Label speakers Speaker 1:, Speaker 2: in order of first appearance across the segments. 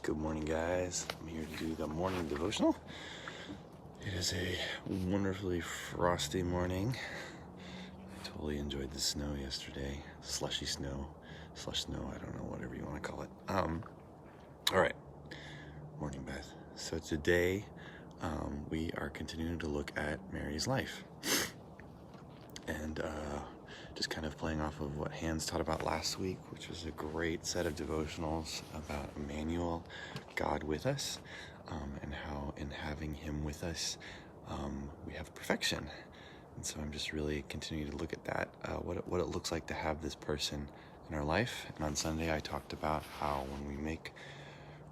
Speaker 1: Good morning, guys. I'm here to do the morning devotional. It is a wonderfully frosty morning. I totally enjoyed the snow yesterday. Slush snow, I don't know, whatever you want to call it. All right. Morning, Beth. So today we are continuing to look at Mary's life. And just kind of playing off of what Hans taught about last week, which was a great set of devotionals about Emmanuel, God with us, and how in having him with us, we have perfection. And so I'm just really continuing to look at that, what it looks like to have this person in our life. And on Sunday, I talked about how when we make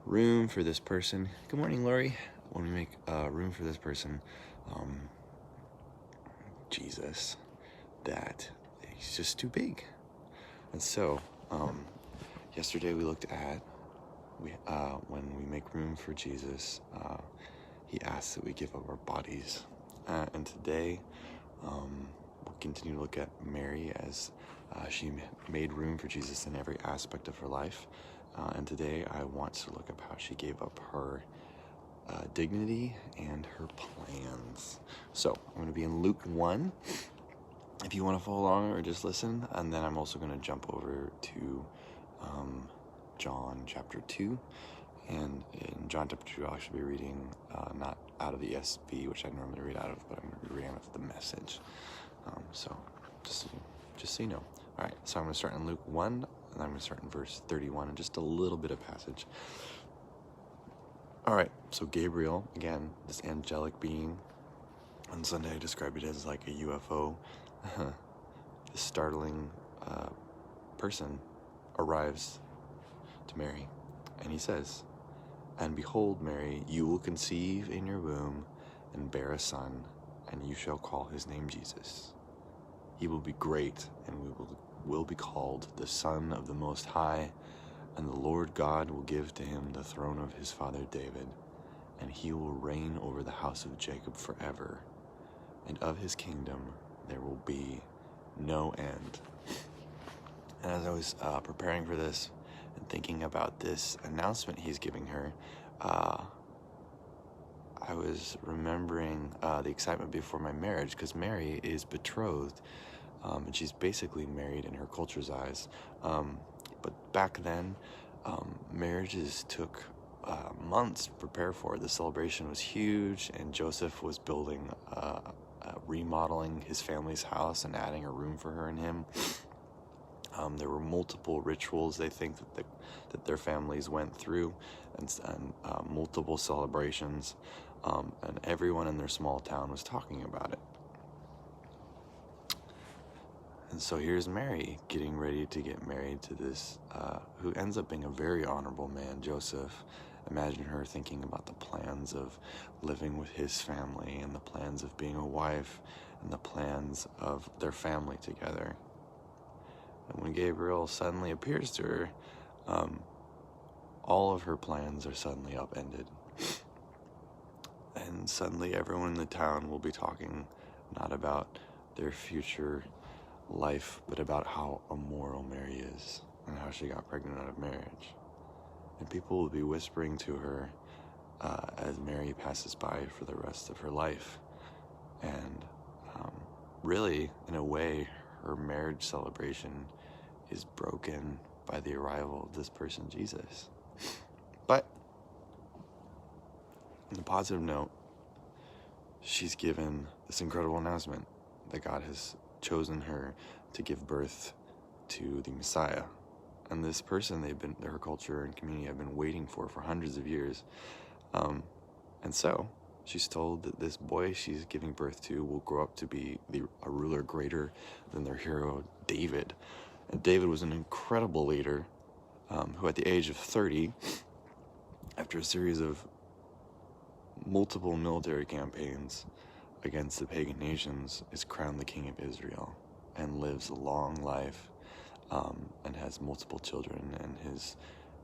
Speaker 1: room for this person, good morning, Lori, when we make room for this person, Jesus, that he's just too big. And so yesterday we looked at when we make room for Jesus, he asks that we give up our bodies, and today we'll continue to look at Mary as she made room for Jesus in every aspect of her life, and today I want to look at how she gave up her dignity and her plans. So I'm going to be in Luke 1 if you want to follow along or just listen, and then I'm also going to jump over to John chapter 2, and in John chapter 2 I'll actually be reading not out of the ESV, which I normally read out of, but I'm going to be reading out of the Message. So just so you know. Alright, so I'm going to start in Luke 1, and I'm going to start in verse 31, and just a little bit of passage. Alright, so Gabriel, again, this angelic being, on Sunday I described it as like a UFO. This startling person arrives to Mary, and he says, "And behold, Mary, you will conceive in your womb and bear a son, and you shall call his name Jesus. He will be great, and will be called the Son of the Most High, and the Lord God will give to him the throne of his father David, and he will reign over the house of Jacob forever, and of his kingdom there will be no end." And as I was preparing for this and thinking about this announcement he's giving her, I was remembering the excitement before my marriage, because Mary is betrothed, and she's basically married in her culture's eyes. But back then, marriages took months to prepare for. The celebration was huge, and Joseph was building remodeling his family's house and adding a room for her and him. There were multiple rituals they think that their families went through, and multiple celebrations, and everyone in their small town was talking about it. And so here's Mary getting ready to get married to this who ends up being a very honorable man, Joseph. Imagine her thinking about the plans of living with his family, and the plans of being a wife, and the plans of their family together. And when Gabriel suddenly appears to her, all of her plans are suddenly upended. And suddenly everyone in the town will be talking not about their future life, but about how immoral Mary is, and how she got pregnant out of marriage. And people will be whispering to her as Mary passes by for the rest of her life. And really, in a way, her marriage celebration is broken by the arrival of this person, Jesus. But on a positive note, she's given this incredible announcement that God has chosen her to give birth to the Messiah. And this person her culture and community have been waiting for hundreds of years. And so she's told that this boy she's giving birth to will grow up to be a ruler greater than their hero David. And David was an incredible leader who at the age of 30, after a series of multiple military campaigns against the pagan nations, is crowned the king of Israel and lives a long life, and has multiple children, and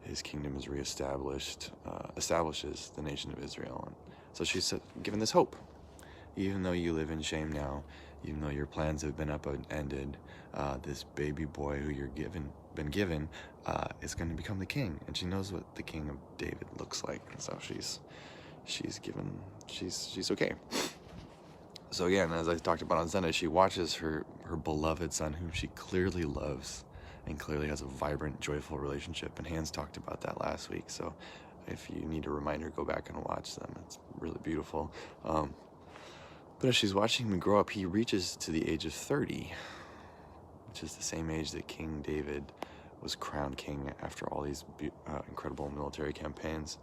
Speaker 1: his kingdom is reestablished, establishes the nation of Israel. And so she's given this hope. Even though you live in shame now, even though your plans have been upended, this baby boy who you're been given, is going to become the king, and she knows what the king of David looks like, and so she's okay. So again, as I talked about on Sunday, she watches her beloved son, whom she clearly loves and clearly has a vibrant, joyful relationship. And Hans talked about that last week. So if you need a reminder, go back and watch them. It's really beautiful. But as she's watching him grow up, he reaches to the age of 30, which is the same age that King David was crowned king after all these incredible military campaigns.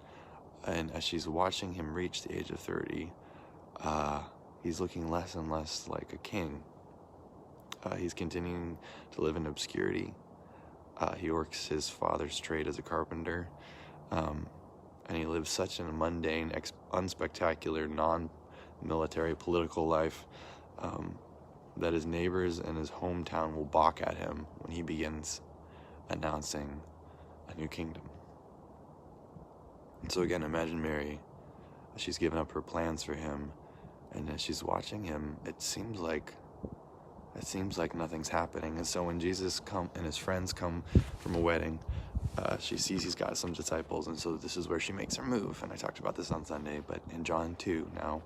Speaker 1: And as she's watching him reach the age of 30, he's looking less and less like a king. He's continuing to live in obscurity. He works his father's trade as a carpenter, and he lives such a mundane, unspectacular, non-military political life that his neighbors and his hometown will balk at him when he begins announcing a new kingdom. And so again, imagine Mary. She's given up her plans for him, and as she's watching him, it seems like nothing's happening. And so when Jesus and his friends come from a wedding, she sees he's got some disciples, and so this is where she makes her move. And I talked about this on Sunday, but in John 2 now,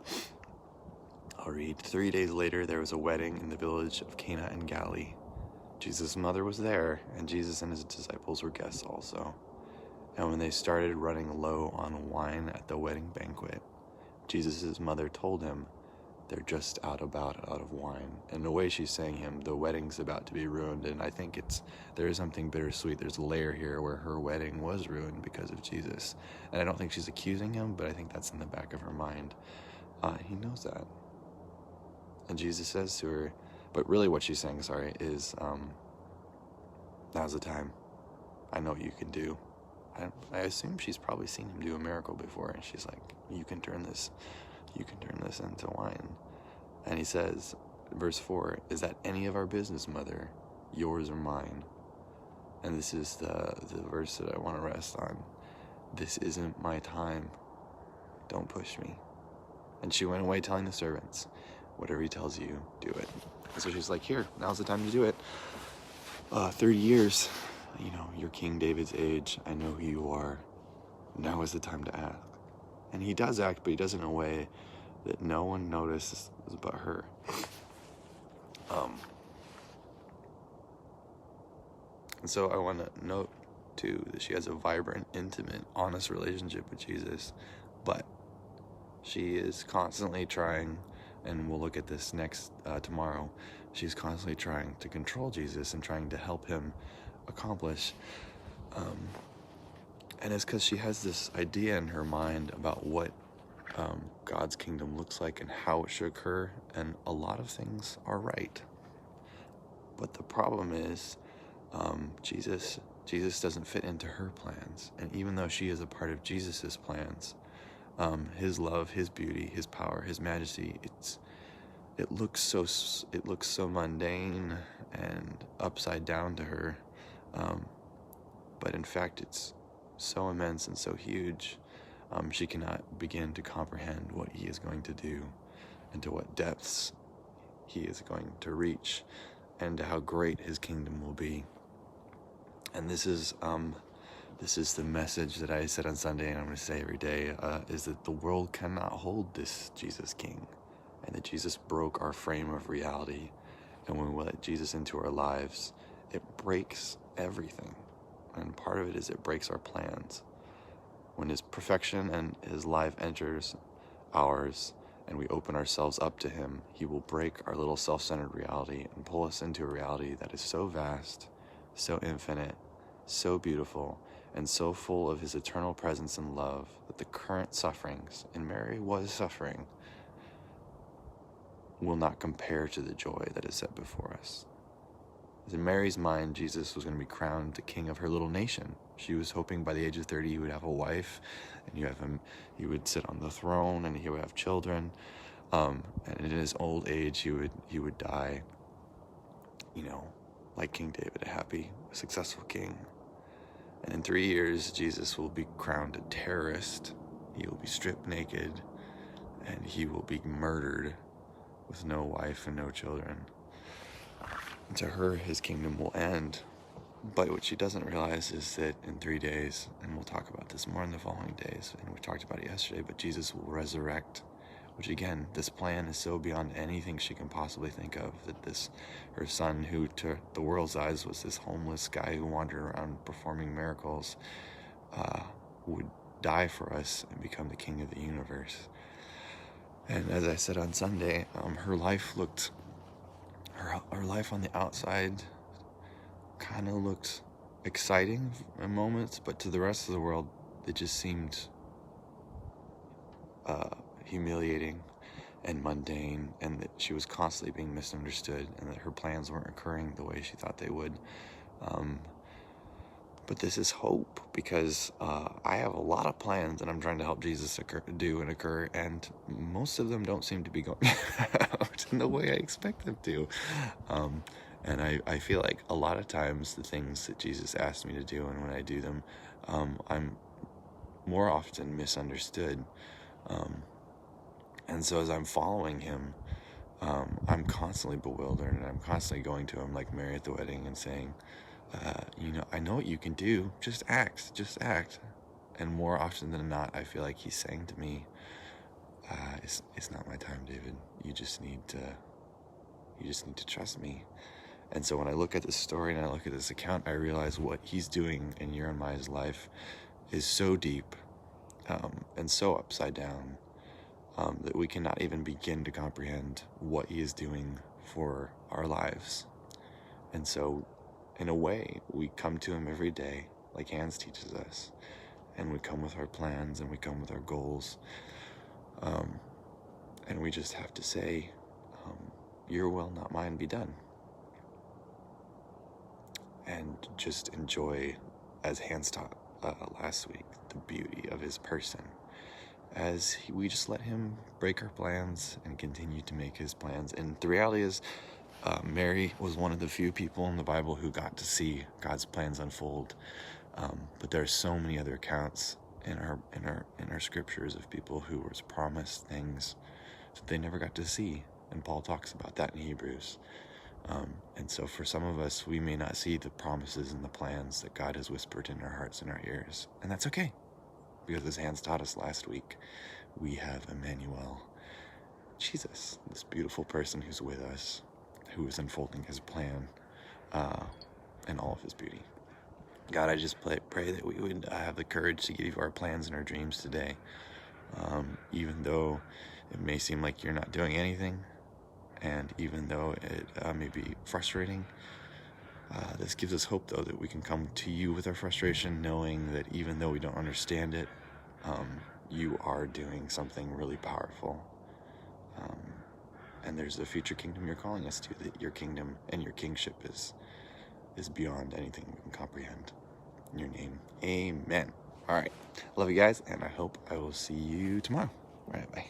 Speaker 1: I'll read. 3 days later, there was a wedding in the village of Cana in Galilee. Jesus' mother was there, and Jesus and his disciples were guests also. And when they started running low on wine at the wedding banquet, Jesus' mother told him, "They're just out of wine." And in a way, she's saying him, the wedding's about to be ruined. And I think there is something bittersweet. There's a layer here where her wedding was ruined because of Jesus. And I don't think she's accusing him, but I think that's in the back of her mind. He knows that. And Jesus says to her, but really what she's saying, is, now's the time. I know what you can do. I assume she's probably seen him do a miracle before, and she's like, you can turn this into wine. And he says, verse 4, "Is that any of our business, mother? Yours or mine?" And this is the verse that I want to rest on. "This isn't my time. Don't push me." And she went away telling the servants, "Whatever he tells you, do it." And so she's like, here, now's the time to do it. 30 years, you're King David's age. I know who you are. Now is the time to act. And he does act, but he does it in a way that no one notices but her. And so I want to note, too, that she has a vibrant, intimate, honest relationship with Jesus, but she is constantly trying, and we'll look at this next tomorrow, she's constantly trying to control Jesus and trying to help him accomplish. And it's because she has this idea in her mind about what God's kingdom looks like and how it should occur, and a lot of things are right. But the problem is, Jesus doesn't fit into her plans, and even though she is a part of Jesus's plans, his love, his beauty, his power, his majesty, it looks so mundane and upside down to her, but in fact it's so immense and so huge, she cannot begin to comprehend what he is going to do, and to what depths he is going to reach, and to how great his kingdom will be. And this is the message that I said on Sunday, and I'm going to say every day, is that the world cannot hold this Jesus King, and that Jesus broke our frame of reality. And when we let Jesus into our lives, it breaks everything. And part of it is it breaks our plans. When his perfection and his life enters ours, and we open ourselves up to him, he will break our little self-centered reality and pull us into a reality that is so vast, so infinite, so beautiful, and so full of his eternal presence and love that the current sufferings, and Mary was suffering, will not compare to the joy that is set before us. In Mary's mind, Jesus was going to be crowned the king of her little nation. She was hoping by the age of 30 he would have a wife, and he would sit on the throne, and he would have children. And in his old age, he would die, like King David, a happy, successful king. And in 3 years, Jesus will be crowned a terrorist. He will be stripped naked, and he will be murdered with no wife and no children. And to her, his kingdom will end. But what she doesn't realize is that in 3 days, and we'll talk about this more in the following days, and we talked about it yesterday, but Jesus will resurrect, which again, this plan is so beyond anything she can possibly think of, that this, her son, who to the world's eyes was this homeless guy who wandered around performing miracles, would die for us and become the king of the universe. And as I said on Sunday, her life looked, her life on the outside kind of looked exciting in moments, but to the rest of the world, it just seemed humiliating and mundane, and that she was constantly being misunderstood, and that her plans weren't occurring the way she thought they would. But this is hope, because I have a lot of plans that I'm trying to help Jesus do and occur, and most of them don't seem to be going out in the way I expect them to. And I feel like a lot of times the things that Jesus asked me to do, and when I do them, I'm more often misunderstood. And so as I'm following him, I'm constantly bewildered, and I'm constantly going to him like Mary at the wedding and saying, I know what you can do. Just act. And more often than not, I feel like he's saying to me, it's not my time, David. You just need to trust me. And so when I look at this story and I look at this account, I realize what he's doing in Jeremiah's life is so deep, and so upside down, that we cannot even begin to comprehend what he is doing for our lives. And so, in a way, we come to him every day, like Hans teaches us, and we come with our plans, and we come with our goals, and we just have to say, your will, not mine, be done. And just enjoy, as Hans taught last week, the beauty of his person, as we just let him break our plans and continue to make his plans. And the reality is, Mary was one of the few people in the Bible who got to see God's plans unfold. But there are so many other accounts in our scriptures of people who was promised things that they never got to see, and Paul talks about that in Hebrews. And so for some of us, we may not see the promises and the plans that God has whispered in our hearts and our ears, and that's okay, because as Hans taught us last week, we have Emmanuel, Jesus, this beautiful person who's with us, who is unfolding his plan in all of his beauty. God, I just pray that we would have the courage to give you our plans and our dreams today, even though it may seem like you're not doing anything, and even though it may be frustrating. This gives us hope, though, that we can come to you with our frustration, knowing that even though we don't understand it, you are doing something really powerful. And there's a future kingdom you're calling us to, that your kingdom and your kingship is beyond anything we can comprehend. In your name, amen. All right. Love you guys, and I hope I will see you tomorrow. All right, bye.